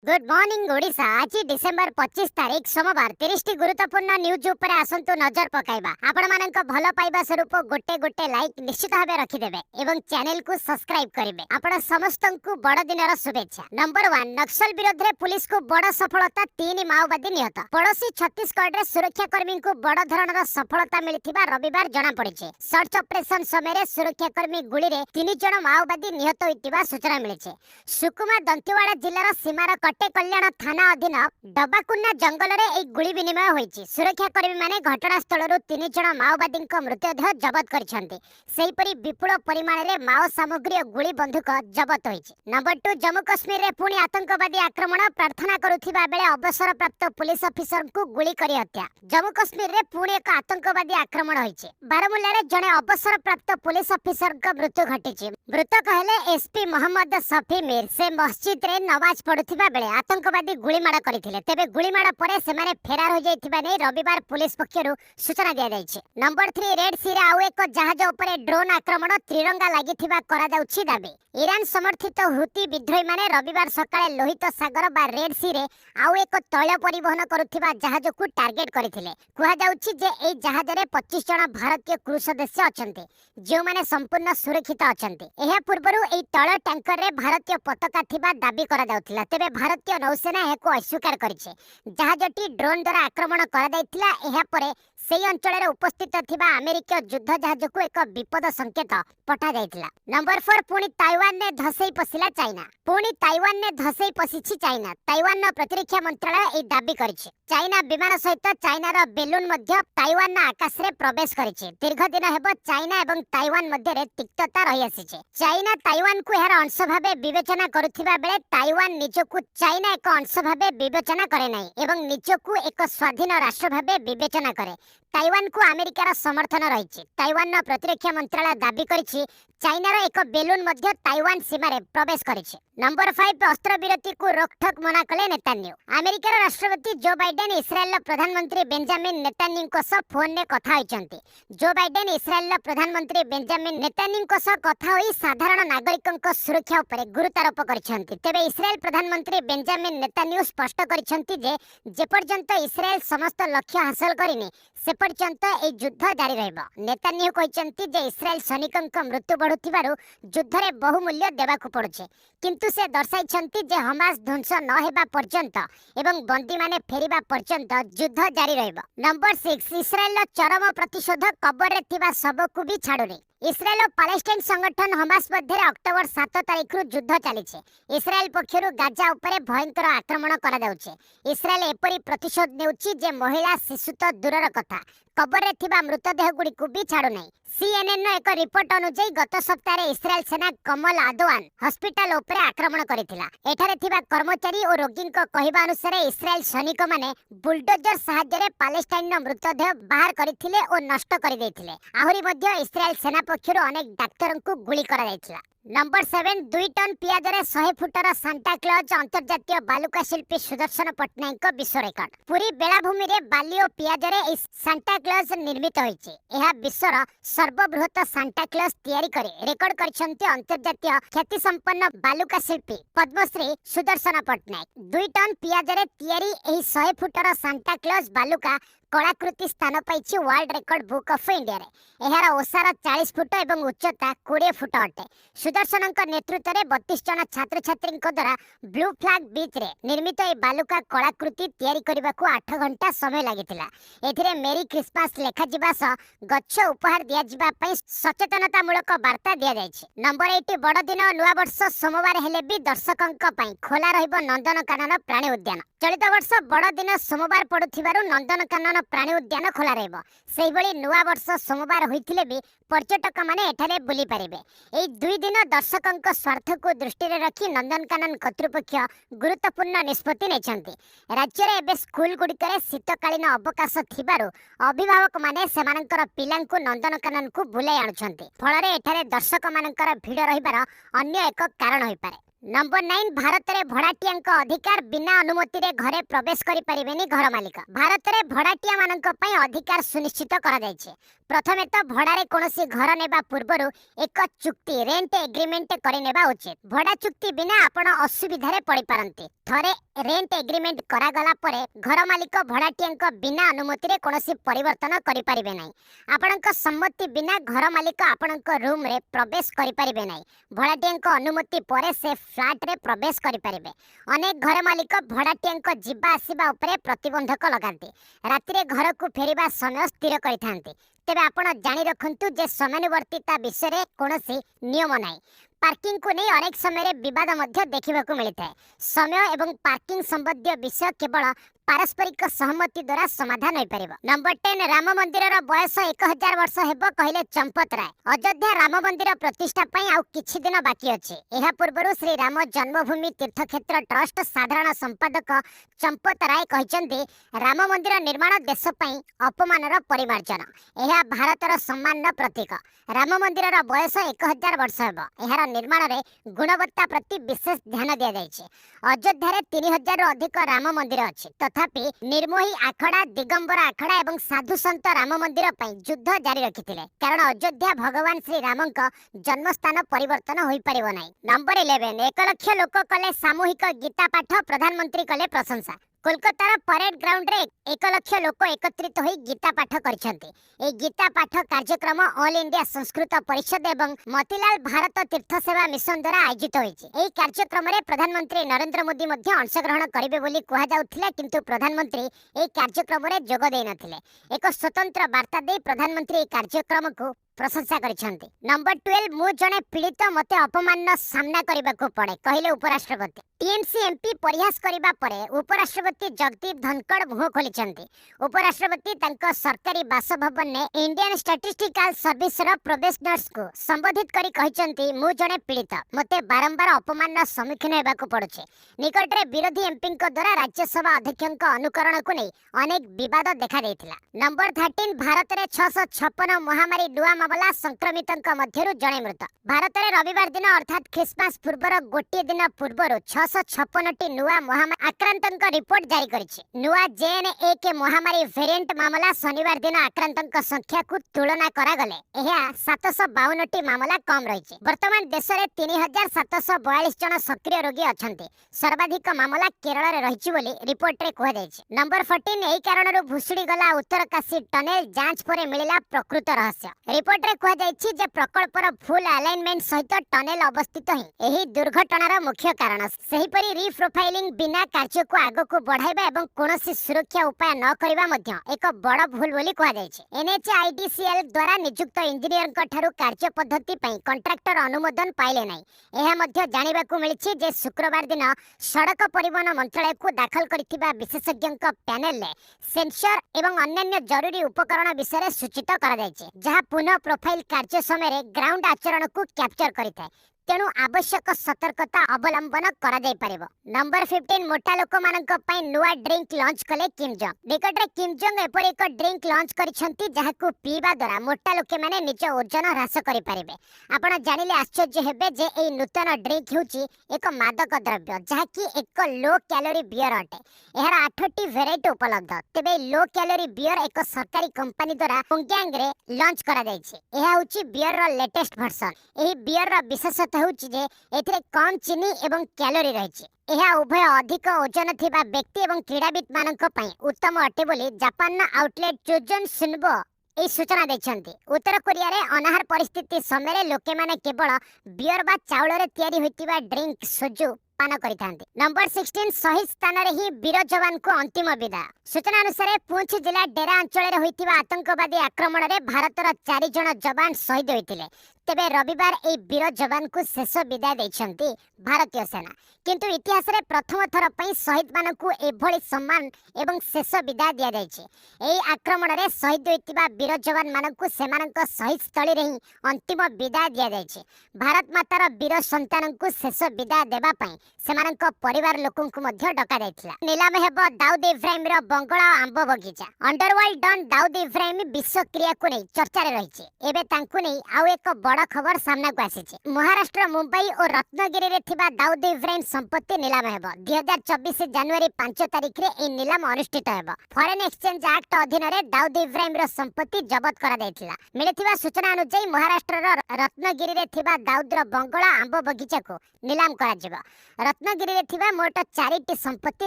Good morning Odisha. आज December 25 तारीख सोमवार 30 गुरुत्वपूर्ण न्यूज ऊपर आसंतु नजर पकाइबा। आपण मानक भलो पाइबा स्वरूप गोटे गोटे लाइक निश्चित भाबे रखि देबे एवं चैनल को सब्सक्राइब करिवे। आपण समस्तन को बड़ दिनर शुभेच्छा। नंबर 1 नक्सल विरोध रे पुलिस को बड़ सफलता, 3 माओवादी निहत। पड़ोसी छत्तीसगढ़ रे सुरक्षा कर्मी को बड़ धरणर सफलता मिलिथिबा रविवार जणा पड़िছে। सर्च ऑपरेशन समय सुरक्षा कर्मी गुली रे 3 जण माओवादी निहत होइतिबा सूचना मिलिছে। सुकुमा दंतेवाड़ा जिल्लार सीमार कटे कल्याण थाना अधीन डबाकुन्ना जंगल रे एक गुली विनिमय होईछि। सुरक्षा कर्मी माने घटनास्थल 3 जण माओवादी मृतदेह जबत करिसेंति। सेहिपरि विपुल परिमाण रे माओ सामग्री और गुली बंदूक जबत होईछि। नंबर 2 जम्मू कश्मीर रे पुणी आतंकवादी आक्रमण। प्रार्थना करुथिबा बेले अवसर प्राप्त पुलिस ऑफिसर को गुली करी हत्या। जम्मू कश्मीर रे पुणी एक आतंकवादी आक्रमण होईछि। बारामुल्ला रे जणे अवसर प्राप्त पुलिस ऑफिसर का मृत्यु घटिछि। मृतक हेले एसपी मोहम्मद सफी मीर। से मस्जिद रे नमाज पढुथिबा बेले आतंकवादी गुलीमाड़ करथिले। तेबे गुलीमाड़ परे सेमाने फेरार हो जाइथिबा नै रविवार पुलिस पक्षरु सूचना दिया जाइछि। नंबर 3 रेड सी रे आउ एक जहाज उपरे ड्रोन आक्रमण। त्रिरंगा लागिथिबा करा जाउछि दाबी। ईरान समर्थित हुती विद्रोही माने रविवार सकाळे लोहित सागर बा रेड सी रे आउ एक तैल परिवहन करुथिबा जहाज को टार्गेट करथिले। कुहा जाउछि जे एई जहाज रे 25 जण भारतीय क्रू सदस्य अछन्ते, जे माने संपूर्ण सुरक्षित अछन्ते। एहा पूर्वरु एई तैल टैंकर रे भारतीय पताका थिबा दाबी करा जाउथिला। तेबे भारतीय नौसेना एहाको अस्वीकार करिছে। जहाजटी ड्रोन द्वारा आक्रमण करा दैथिला। एहा परे सेही अंचल रे उपस्थित थिबा अमेरिका युद्ध जहाज को एक विपद संकेत पठा जाइथिला। नंबर 4 पुणी ताइवान ने धसई पसिला चाइना। पुणी ताइवान ने धसई पसिछि चाइना। ताइवान न प्रतिरक्षा मंत्रालय ए दाबी करिছে। चाइना विमान सहित चाइनार बेलून मध्य ताइवान आकाश रे प्रवेश करिছে। दीर्घ दिन हेबो चाइना एवं ताइवान मध्य रे तिक्तता रहि आसिছে। चाइना ताइवान को एहार अंश भाबे विवेचना करुथिबा बेले ताइवान निजको चाइना एक अंश भाबे विवेचना करे नाही एवं निजको एक स्वाधीन राष्ट्र भाबे विवेचना करे। ताइवान को अमेरिकार समर्थन रही। ताइवान प्रतिरक्षा मंत्रालय दाबी करिछि चाइनार एक बेलून मध्य ताइवान सीमा रे प्रवेश करिछि। नंबर 5 अस्त्र विरति को रोकठोक मना कले नेतान्याहू। अमेरिकार राष्ट्रपति जो बाइडेन इस्राएल प्रधानमंत्री बेंजामिन नेतान्याहू को सह फोन ने कथा होइचंती। जो बाइडेन इस्राएल प्रधानमंत्री बेंजामिन नेतान्याहू को सह कथा होई साधारण नागरिकक सुरक्षा उपरे गुरुत्वारोप करिसंती। तेबे इस्राएल प्रधानमंत्री बेंजामिन नेतान्याहू स्पष्ट करिसंती जे पर्यंत इस्राएल समस्त लक्ष्य हासिल करिनी से पर्यंत ए युद्ध जारी रहइबो। नेतान्याहू कहिसंती जे इस्राएल सैनिकक मृत्यु बढ़ुथिबारु युद्ध रे बहुमूल्य देबाकू पड़ुछे, किंतु से दर्शाइछंती जे हमास ध्वंस न हेबा पर्यंत एवं बंदी माने फेरिबा पर्यंत युद्ध जारी रहइबो। नंबर 6 इस्राएल चरम प्रतिशोध। कबर रे थिबा सब को भी छाडुनी। इस्राएल और पालेस्टाइन संगठन हमास मध्य अक्टोबर 7 तारिख युद्ध चलीছে। इस्राएल पक्षरु गाजा उपरे भयंकर आक्रमण करा जाउछे। इस्राएल एपरी प्रतिशोध नेउछि जे महिला शिशु तो दूरर कथा कबर रे थिबा मृतदेह गुडी को भी छाडु नै। सीएनएन एक रिपोर्ट अनुसार गत सप्ताह इस्राएल सेना कमल आदवान हॉस्पिटल उपरे आक्रमण करिथिला। एठारे थिबा कर्मचारी और रोगी को कहिबा अनुसार इस्राएल सैनिक माने बुलडोजर सहायता रे पालेस्टाइन मृतदेह बाहर करथिले और नष्ट करि दैथिले। आहुरी मध्य इस्राएल सेना पक्षरु अनेक डाक्टर को गुली करा जायथिला। नंबर 7 2 टन पियाज रे 100 फुटर सांता क्लॉज अंतर्जातीय बालुका शिल्पी सुदर्शन पट्टनायक विश्व रेकर्ड। पूरी बेलाभूमि रे बाली और पियाज रे इस सांता क्लॉज निर्मित होइছে। एहा विश्वर सर्वबृहत सांता क्लॉज तैयारी करे रेकर्ड करछन्ते अंतर्जातीय ख्याति संपन्न बालुका शिल्पी पद्मश्री सुदर्शन पट्टनायक। 2 टन पियाज रे तैयारी एही 100 फुटर सांता क्लॉज बालुका कलाकृति स्थान पाइछि world record book of India रे। एहार ओसार 40 फुट एवं उच्चता 20 फुट अटे। सुदर्शन नेतृत्व में 32 जन छात्र छात्री द्वारा ब्लू फ्लैग बीच रे निर्मित ए बालुका कलाकृति तैयारी करने को 8 घंटा समय लगिथिला। एथिरे मेरी क्रिसमस लेखा जिबा सह गच्छ उपहार दिया जिबा पई सचेतनतामूलक वार्ता दिया जायछि। नंबर 8 बड़ दिन नुआ वर्ष सोमवार हेले भी दर्शकंक पई खोला रहिबो नंदनकानन प्राणी उद्यान। चलित वर्ष बड़ दिन सोमवार पड़ुथिबारु नंदनकानन प्राणी उद्यान खोला रहइबो। सेहि भली नुआ वर्ष सोमवार होइथिले भी पर्यटक माने एठारे बुली पारिबे। एई 2 दिन दर्शकंक स्वार्थ को दृष्टि रे रखी नंदनकानन कर्तृपक्ष गुरुत्वपूर्ण निष्पत्ति नेछंती। राज्य रे एबे स्कूल गुडिकरे शीतकालीन अवकाश थिबारु अभिभावक माने सेमानकर पिलांकु नंदनकानन को बुलाई आनुछंती। फଳରେ एठारे दर्शक मानकर भीड़ रहिबार अन्य एक कारण होई पारे। नंबर 9 भारत रे भड़ाटिया अधिकार बिना अनुमति रे घरे प्रवेश करि परिबेनी घर मालिक। भारत रे भड़ाटिया मानक पई अधिकार सुनिश्चित करा जायछे। प्रथमे तो भड़ा रे कोनोसी घर नेबा पूर्वरु एक चुक्ति रेंट एग्रीमेंट करि नेबा उचित। भड़ा चुक्ति बिना आपण असुविधा रे पड़ी पारंती। थरे रेंट एग्रीमेंट करागला परे घर मालिक भड़ाटिया बिना अनुमति रे कोनोसी परिवर्तन करि परिबे नै। आपणक सम्मति बिना घर मालिक आपणक रूम रे प्रवेश करि परिबे नै। भड़ाटिया अनुमति परे से फ्लैट रे प्रवेश करि परिबे। अनेक घर मालिक भड़ाटिया जिबा आसीबा उपरे प्रतिबंधक लगाती। राति रे घर को फेरिबा समय स्थिर करिथांती। तेबे आपण जानि रखंतु जे समयानुवर्तिता विषय रे कोनोसी नियम नै। पार्किंग को नहीं अनेक समय विवाद मध्य देखा मिलता है। समय एवं पार्किंग संबंधी विषय केवल पारस्परिक सहमति द्वारा समाधान हो पार। नंबर 10 राम मंदिर बयस 1000 वर्ष हेब कहले चंपत राय। अयोध्या राम मंदिर प्रतिष्ठा आउ किछि दिन बाकी अछि। एहा पूर्वरु श्री राम जन्मभूमि तीर्थक्षेत्र ट्रस्ट साधारण संपादक चंपत राय कहचंदी राम मंदिर निर्माण देश पई अपमानर परिमार्जन। एहा भारतर सम्मान प्रतीक। राम मंदिर बयस 1000 वर्ष हेब। एहार निर्माण रे गुणवत्ता प्रति विशेष ध्यान दिया जायछि। अयोध्या 3000 रु अधिक राम मंदिर अछि। तथापि निर्मोही आखड़ा दिगंबर आखड़ा एवं साधु संत राम मंदिर पई युद्ध जारी रखिथिले। कारण अयोध्या भगवान श्री रामंक जन्मस्थान परिवर्तन होई परिबो नै। नंबर 11 1 लाख लोक कले सामूहिक गीता पाठ प्रधानमंत्री कले प्रशंसा। कोलकातार परेड ग्राउंड रे 1 लाख लोक एकत्रित होई गीता पाठ करिसंती। ए गीता पाठ कार्यक्रम ऑल इंडिया संस्कृत परिषद एवं मोतीलाल भारत तीर्थ सेवा मिशन द्वारा आयोजित होईछि। एही कार्यक्रम रे प्रधानमंत्री नरेंद्र मोदी मध्ये अंशग्रहण करिवे बोली कुहा जाउथिला, किंतु प्रधानमंत्री एही कार्यक्रम रे जोग देइ नथिले। एक स्वतंत्र वार्ता दे प्रधानमंत्री एही कार्यक्रम को प्रशंसा करिसंती। नंबर 12 मु जने पीड़ित मते अपमान सामना करबाको पड़े कहले उपराष्ट्रपति। टीएमसी एमपी परिहास करिबा परे उपराष्ट्रपति जगदीप धनखड़ मुह खोलिचंती। उपराष्ट्रपति तंक सरकारी बासभवन ने इंडियन स्टैटिस्टिकल सर्विस रो प्रोबेशनर्स को संबोधित करी कहिचंती मु जने पीड़ित मते बारंबार अपमान सम्मुखीन हेबाको पड़ुछे। निकट रे विरोधी एमपी को द्वारा राज्यसभा अध्यक्षक अनुकरण को नै अनेक विवाद देखा देथिला। नंबर 13 भारत रे 656 महामारी दुआ मामला संक्रमितंक मध्यरु जणे मृत। भारत रे रविवार दिन अर्थात क्रिसमस पूर्वर गोटे दिन पूर्वर 656 टी नुआ महामारी आक्रांतंक रिपोर्ट जारी करिछि। नुआ JN1 महामारी वेरिएंट मामला शनिवार दिन आक्रांतंक संख्या को तुलना करा गले एहा 752 टी मामला कम रहिछि। वर्तमान देश रे 3742 जन सक्रिय रोगी अछंती। सर्वाधिक मामला केरल रे रहिछि बोली रिपोर्ट रे कहै दैछि। नंबर 14 एही कारणरो भुसुडी गला उत्तरकाशी टनेल जांच परे मिलिला प्रकृत रहस्य। रिपोर्ट रे कहै दैछि जे प्रकल्पर फुल अलाइनमेंट सहित टनेल अवस्थित ही एही दुर्घटनार मुख्य कारण। सही परि रीप्रोफाइलिंग बिना कार्य को आगो को बढ़ाइबा एवं कोनोसी सुरक्षा उपाय न करिबा मध्य एक बड़ भूल बोली कहै दैछि। NHIDCL द्वारा नियुक्त इंजीनियर क ठारू कार्य पद्धति पई कॉन्ट्रैक्टर अनुमोदन पाइले नै। एहा मध्य जानिबा को मिलिछि जे शुक्रवार दिन सड़क परिवहन मंत्रालय को दाखल करिथिबा विशेषज्ञ पैनल ले सेंसर एवं अन्य जरूरी उपकरण विषय सूचित करा जायछि, जहा पुनः प्रोफाइल कार्य समय ग्राउंड आचरण को कैप्चर करिथाय। तेणु आवश्यक सतर्कता अवलंबन करा जाय परिबो। नंबर 15 मोटा लोक मानक पई नुआ ड्रिंक लॉन्च कले किम जोंग। निकट रे किम जोंग एपरि एक ड्रिंक लॉन्च करिसंती जहाकू पीबा द्वारा मोटा लोके माने निज ओजन ह्रास करि परिबे। आपण जानिले आश्चर्य हेबे जे एई नूतन ड्रिंक हेउची एक मादक द्रव्य जहाकी एक लो कैलोरी बियर अटे। एहार 8टी वेराइटी उपलब्ध। तेबे लो कैलोरी बियर एक सरकारी कंपनी द्वारा पोंग्यांग रे लॉन्च करा जायछि। एहा होची बियर रो लेटेस्ट वर्जन। एही बियर रो विशेषता होची जे एथिरे कम चीनी एवं कैलोरी रहिछि। एहा उभय अधिक ओजन थिबा व्यक्ति एवं क्रीड़ाविद मानक पई उत्तम अटे बोली जापान आउटलेट चोजन सिन्बो ए सूचना दैछंती। उत्तर कोरिया रे अनाहार परिस्थिति समय लोके माने केवल बियर बा चाउल रे तयारी होइतिबा ड्रिंक सोजु पान करिथांती। नंबर 16 शहीद स्थान रे ही वीर जवान को अंतिम विदाय। सूचना अनुसार पुंछ जिला डेरा अंचल रे होइतिबा आतंकवादी आक्रमण रे भारतर 4 जन जवान शहीद होइतिले। तेबे रविवार ए वीर जवान को शेष विदाय दैछंती भारतीय सेना। किंतु इतिहास रे प्रथम थर पई शहीद मानकू एभली सम्मान एवं शेष विदाय दिया जायछि। एई आक्रमण रे शहीद होइतिबा वीर जवान मानकू सेमानक शहीद स्थली रे ही अंतिम विदाय दिया जायछि। भारत मातार वीर संतानकू शेष विदाय देबा पई सेमानक परिवार लोकंकू मध्य डका जायथिला। नीलाम हेबो दाऊद इब्राहिम रो बंगला आंब बगीचा। अंडरवर्ल्ड डन दाऊद इब्राहिम विश्व क्रिया को नै चर्चा रे रहिछि। एबे तांकू नै आउ एक बड़ खबर सामना को आसी महाराष्ट्र मुंबई और रत्नगिरी रे थिबा दाऊद इब्राहिम संपत्ति नीलाम हेबो 2024 जनवरी 5 तारिख रे ए नीलाम अनुष्ठित हेबो फॉरेन एक्सचेंज एक्ट अधीन रे दाऊद इब्राहिम रो संपत्ति जब्त करा दैथिला मिलिथिबा सूचना अनुसार महाराष्ट्र रो रत्नगिरी रे थिबा दाऊद रो बंगला आंब बगीचा को नीलाम करा जिवो रत्नगिरी रे थिबा मोट 4टी संपत्ति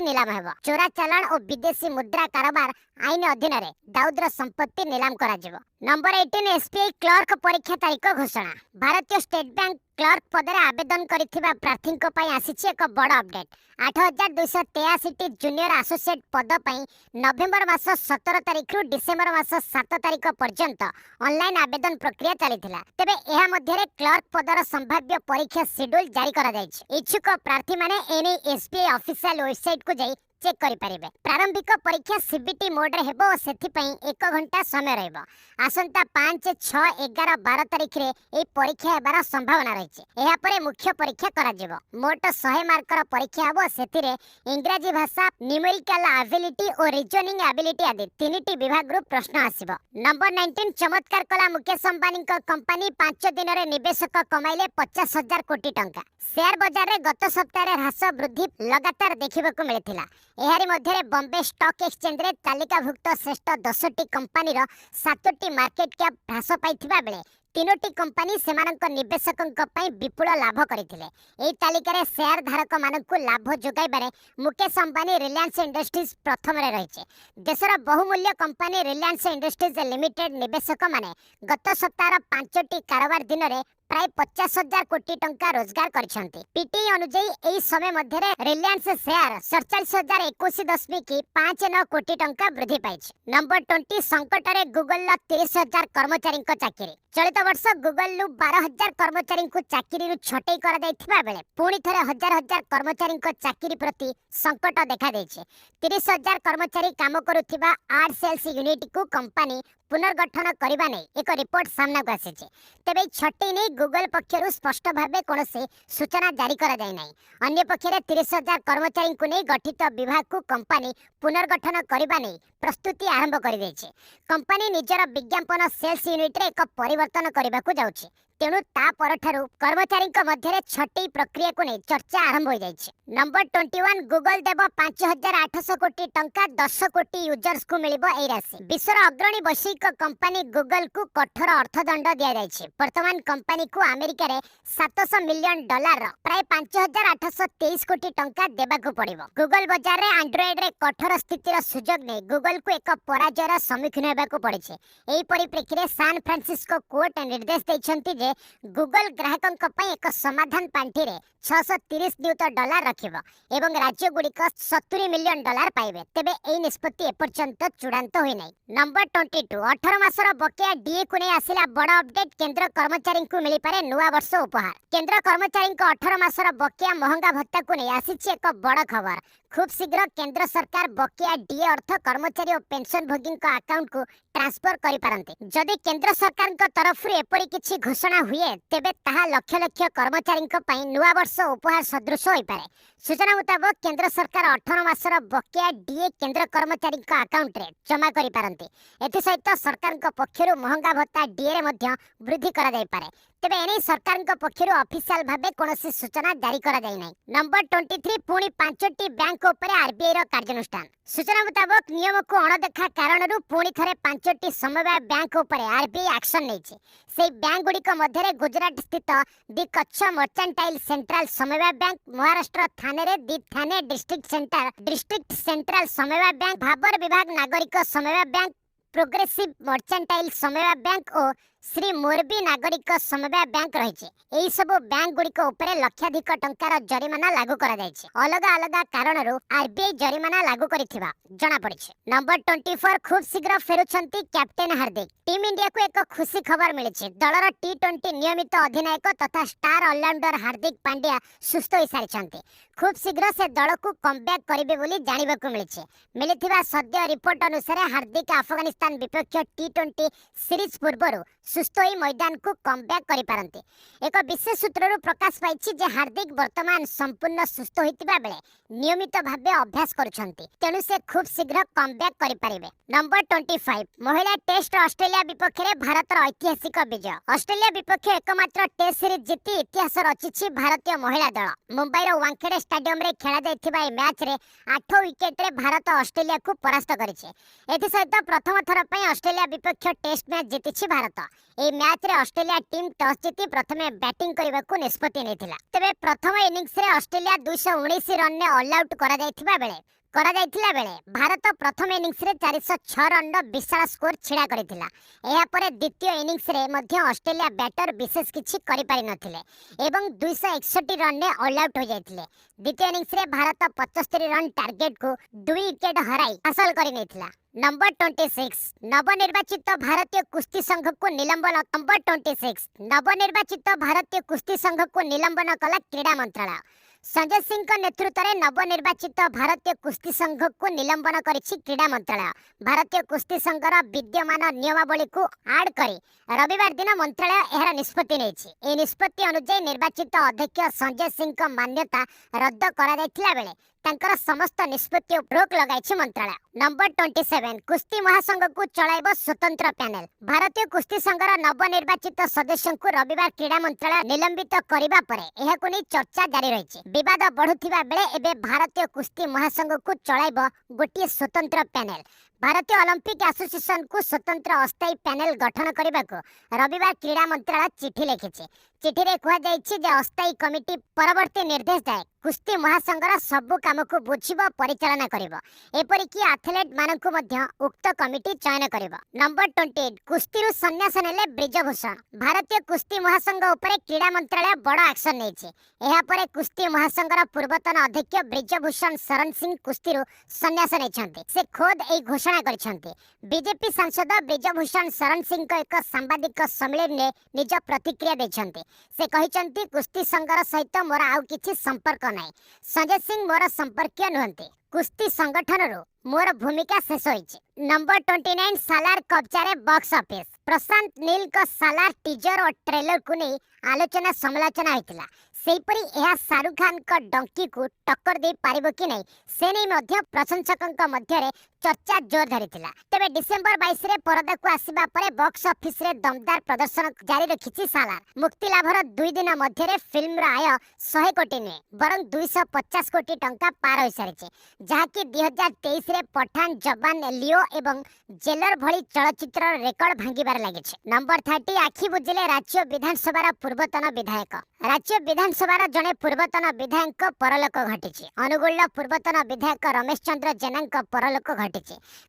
नीलाम हेबो चोरा चालान और विदेशी मुद्रा कारोबार आईन अधीन रे दाऊद रो संपत्ति नीलाम करा जिवो नंबर 18 एसबीआई क्लर्क परीक्षा तारीख घोषणा भारतीय स्टेट बैंक क्लर्क पदरे आवेदन करिथिबा प्रार्थी को पई आसीछि एक बड़ अपडेट 8283 जूनियर एसोसिएट पद पई नवेम्बर मास 17 तारिख रु डिसेंबर मास 7 तारिख पर्यंत ऑनलाइन आवेदन प्रक्रिया चलीथिला तेबे एहा मध्ये क्लर्क पदर संभाव्य परीक्षा शेड्यूल जारी करा जायछि इच्छुक प्रार्थी माने एने एसबीआई ऑफिशियल वेबसाइट को जाई चेक करि परिबे प्रारंभिक परीक्षा सीबीटी मोड रे हेबो सेथि पई 1 घंटा समय रहबो आसंता 5 6 11 12 तारिख रे ए परीक्षा हेबार संभावना रहिछि एहा परे मुख्य परीक्षा करा जिवो मोट 100 मार्कर परीक्षा हेबो सेथि रे इंग्रजी भाषा न्यूमेरिकल एबिलिटी और रीजनिंग एबिलिटी आदि तीनटी विभाग रु प्रश्न आसीबो नंबर 19 चमत्कार कला मुकेश अंबानी को कंपनी 5 दिन रे निवेशक कमाइले 50,000 कोटी टंका शेयर बाजार रे गत सप्ताह रे ह्रास वृद्धि लगातार देखिबाकू मिलिथिला एहारी मध्यरे बॉम्बे स्टॉक एक्सचेंज रे तालिकाभुक्त श्रेष्ठ 10टी कंपनी रो 7टी मार्केट कैप ह्रास पाइथिबा बेले 3टी कंपनी सेमानक निवेशकक पई विपुल लाभ करिथिले एई तालिका रे शेयर धारक मानकु लाभ जोगाइबारे मुकेश अंबानी रिलायंस इंडस्ट्रीज प्रथम रे रहिছে देशर बहुमूल्य कंपनी रिलायंस इंडस्ट्रीज लिमिटेड निवेशक माने गत सप्ताह 5टी कारोबार दिन रे प्राय 50,000 कोटी टंका रोजगार करछंती पीटी अनुसार एई समय मध्ये रिलायंस शेयर 47,021.59 कोटी टंका वृद्धि पाइछ नंबर 20 संकट रे गूगल 30,000 कर्मचारी को चाकरी चलित वर्ष गूगल 12,000 कर्मचारी को चाकरी रु छटई कर दैथिबा बेले पुणी थरे हजार हजार कर्मचारी को चाकरी प्रति संकट देखा दैछि 30,000 कर्मचारी काम करुथिबा आर्ट सेल्स यूनिट को कंपनी पुनर्गठन करबा नै एक रिपोर्ट सामना को आसीछि तेबे छटई नै गूगल पक्षरु स्पष्ट भाबे कोनोसी सूचना जारी करा जाय नै अन्य पक्षरे 30,000 कर्मचारी को नै गठित विभाग को कंपनी पुनर्गठन करबा नै प्रस्तुति आरंभ करि दैछि कंपनी निजर विज्ञापन सेल्स यूनिट रे एक परिवर्तन करबा को जाउछि तेणु ता परठारु कर्मचारी मध्य छटई प्रक्रिया को नहीं चर्चा आरंभ हो जाइए नंबर 21 गूगल देव 5,800 कोटी टंका 10 कोटी यूजर्स को मिलिबो एई राशि विश्वर अग्रणी वैश्विक कंपनी गूगल को कठोर अर्थदंड दिया जाइए वर्तमान कंपनी को अमेरिका रे $700 मिलियन प्राय 5,823 कोटी टंका देबा को पड़िबो गूगल बाजार रे एंड्रॉइड रे कठोर स्थितिर सुजोग ने गूगल को एक पराजयर सम्मुखीन हेबा को पड़िछे एई परिप्रेक्षी रे सान फ्रांसिस्को कोर्ट निर्देश दैछंती गूगल ग्राहकंक पई एक समाधान पांठी रे $630 रखिबो एवं राज्य गुड़िक $70 मिलियन पाइबे तेबे एई निष्पत्ति एपर्यंत चूड़ांत होई नै नंबर 22 18 मासर बकेया डीए को नै आसिला बड़ अपडेट केंद्र कर्मचारी को मिली पारे नुवा वर्ष उपहार केंद्र कर्मचारी को 18 मासर बकेया महंगा भत्ता को नै आसिछि एक बड़ खबर खूब शीघ्र केंद्र सरकार बकेया डीए अर्थ कर्मचारी और पेंशन भोगी अकाउंट को ट्रांसफर करि पारंते जदि केंद्र सरकार तरफ एपरी किछि घोषणा हुए तेबे ताहा लक्ष लक्ष कर्मचारी पई नुवा वर्ष उपहार सदृश होई पारे सूचना मुताबिक केंद्र सरकार 18 मासर बकेया डीए केंद्र कर्मचारी अकाउंट रे जमा करि पारंते एथि सहित सरकार पक्षरु महंगा भत्ता डीए रे मध्य वृद्धि करा जाय पारे तेबे एने सरकार पक्षरु ऑफिशियल भाबे कोनोसी सूचना जारी करा जाय नै नंबर 23 पुणी 5टी बैंक उपरे आरबीआई रो कार्यानुष्ठान सूचना मुताबिक नियम को अणदेखा कारणरू पुणी थरे 5टी समवाय बैंक उपरे आरबीआई एक्शन नैछि से बैंक गुड़िक मध्य गुजरात स्थित दि कच्छ मर्चेंटाइल सेंट्रल समवाय बैंक महाराष्ट्र थाने रे दि थाने डिस्ट्रिक्ट सेंट्रल समवाय बैंक भाबर विभाग नागरिक समवाय बैंक प्रोग्रेसिव मर्चेंटाइल समवाय बैंक और श्री मोरबी नागरिक समवाय बैंक रही एई सब बैंक गुड़िक उपरे लक्षाधिक टंकार जरिमाना लागू करा जायछि अलग अलग कारणरू आरबीआई जरिमाना लागू करिथिबा जणा पड़िछि नंबर 24 खूब शीघ्र फेरुछंती कैप्टेन हार्दिक टीम इंडिया को एक खुशी खबर मिलिछि दलर टी20 नियमित अधिनायक तथा स्टार ऑलराउंडर हार्दिक पांड्या सुस्थ होई सारिछंती खूब शीघ्र से दल को कमबैक करिवे बोली जानिबाकू मिलिछि मिलिथिबा सद्य रिपोर्ट अनुसार हार्दिक अफगानिस्तान विपक्ष टी20 सीरीज पूर्वरु सुस्थ होई मैदान को कमब्याक करि पारंती। एक विशेष सूत्रରୁ प्रकाश पाइछि जे हार्दिक वर्तमान संपूर्ण सुस्थ होइतिबा बेले नियमित भाबे अभ्यास करूछंती, तेणु से खूब शीघ्र कमब्याक करि पारिबे। नंबर 25 महिला टेस्ट ऑस्ट्रेलिया विपक्ष रे भारतर ऐतिहासिक विजय। ऑस्ट्रेलिया विपक्ष एकमात्र टेस्ट सीरीज जीति इतिहास रचिछि भारतीय महिला दल। मुंबईर वानखेड़े स्टेडियम रे खेला जायथिबा ए मैच रे 8 विकेट रे भारत ऑस्ट्रेलिया को परास्त करिछि। एथि सहित प्रथम थर पई ऑस्ट्रेलिया विपक्ष टेस्ट मैच जीतिछि भारत। ए मैच रे ऑस्ट्रेलिया टीम टॉस जीति प्रथमे बैटिंग करबा को निष्पत्ति नेथिला। तबे प्रथम इनिंग्स रे ऑस्ट्रेलिया 219 रन ने ऑल आउट करा जायथिला बेले भारत प्रथम इनिंग्स रे 406 रन रो विशाल स्कोर छिड़ा करिथिला। एहा परे द्वितीय इनिंग्स रे मध्य ऑस्ट्रेलिया बैटर विशेष किछि करि पारि नथिले एवं 261 रन ने ऑल आउट हो जायथिले। द्वितीय इनिंग्स रे भारत 75 रन टार्गेट को 2 विकेट हराई हासिल करि नेथिला। नंबर 26 नवनिर्वाचित भारतीय कुश्ती संघ को निलंबन। नंबर 26 नवनिर्वाचित भारतीय कुश्ती संघ को निलंबन कला क्रीडा मंत्रालय। संजय सिंह का नेतृत्व में नवनिर्वाचित भारतीय कुश्ती संघ को निलंबन करिछि क्रीडा मंत्रालय। भारतीय कुश्ती संघर विद्यमान नियमावली को आड करी रविवार दिन मंत्रालय एहर निष्पत्ति नेछि। ए निष्पत्ति अनुसार निर्वाचित अध्यक्ष संजय सिंह का मान्यता रद्द करा जायथिला बेले तांकर समस्त निष्पत्ति रोक लगाइछि मंत्रालय। नंबर 27 कुश्ती महासंघ को चलाइबो स्वतंत्र पैनल। भारतीय कुश्ती संघर नवनिर्वाचित सदस्यों को रविवार क्रीडा मंत्रालय निलंबित करिबा परे एहाकु नै चर्चा जारी रहिछि। विवाद बढ़ुथिबा बेले एबे भारतीय कुश्ती महासंघ को चलाइबो गोटिए स्वतंत्र पैनल। भारतीय ओलंपिक एसोसिएशन को स्वतंत्र अस्थायी पैनल गठन करने को रविवार क्रीडा मंत्रालय चिठी लिखिछि। चिठी रे कहा जायछि जे अस्थायी कमिटी परवर्ती निर्देश जाय कुश्ती महासंघर सबु काम को बुझिबो परिचालना करिवो, एपरिकी एथलीट मानकु मध्य उक्त कमिटी चयन करिवो। नंबर 28 कुश्तीरु संन्यास नेले ब्रिजभूषण। भारतीय कुश्ती महासंघ उपरे क्रीडा मंत्रालय बड़ एक्शन नेछि। एहा परे कुश्ती महासंघर पूर्वतन अध्यक्ष ब्रिजभूषण शरण सिंह कुश्तीरु संन्यास नेछन्ति। से खोद ए घोषणा करिसन्ति। बीजेपी सांसद ब्रिजभूषण शरण सिंह को एक सांबादिक सम्मेलन में निज प्रतिक्रिया दैछन्ति। से कहिसन्ति कुश्ती संघर सहित मोर आउ किछि संपर्क नै। संजय सिंह मोर संपर्कीय नुहंती। कुश्ती संगठन रो मोर भूमिका शेष होइछि। नंबर 29 सालार कब्जारे बॉक्स ऑफिस। प्रशांत नील को सालार टीजर और ट्रेलर को नहीं आलोचना समालोचना होइतिला। सेहीपरि एहा शाहरुख खान का डंकी को टक्कर दे पारिबो कि नहीं से नहीं मध्य प्रशंसकंक मध्य रे चर्चा जोर धरितिला। तबे डिसेंबर 22 रे परदा को आसीबा परे बॉक्स ऑफिस रे दमदार प्रदर्शन जारी रखिछि सालार। मुक्ति लाभर 2 दिन मध्य रे फिल्म रो आय 100 कोटी ने बरं 250 कोटी टंका पार होई सारिछि, जहाकि 2023 रे पठान, जवान, लियो एवं जेलर भली चलचित्र रेकर्ड भांगिबार लागिछि। नंबर 30 आखि बुझिले राज्य विधानसभा पूर्वतन विधायक। राज्य विधानसभा जड़े पूर्वतन विधायक परलोक घटी। अनुगुल पूर्वतन विधायक रमेश चंद्र जेना परलोक घटी।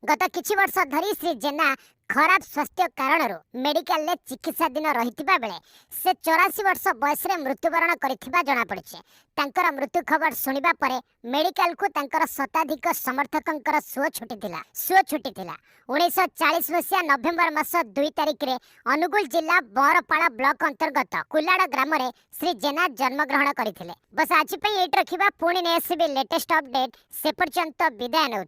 गत किछि वर्ष धरी श्री जेना खराब स्वास्थ्य कारण मेडिकल ले चिकित्साधीन रहितिबा बेले से 84 वर्ष बयस रे मृत्युवरण करिथिबा जणा पड़िছে। तांकर मृत्यु खबर सुनिबा परे मेडिकल को तांकर शताधिक समर्थकंकर सुओ छुटिथिला। 1940 मसिया नवेम्बर मास 2 तारिख रे अनुगुल जिला बरपाड़ा ब्लॉक अंतर्गत कुलाड़ा ग्राम रे श्री जेना जन्म ग्रहण करथिले। बस आज पे एट रखिबा पुणी ने आसीबे लेटेस्ट अपडेट। से पर्यंत विदाय नउछि।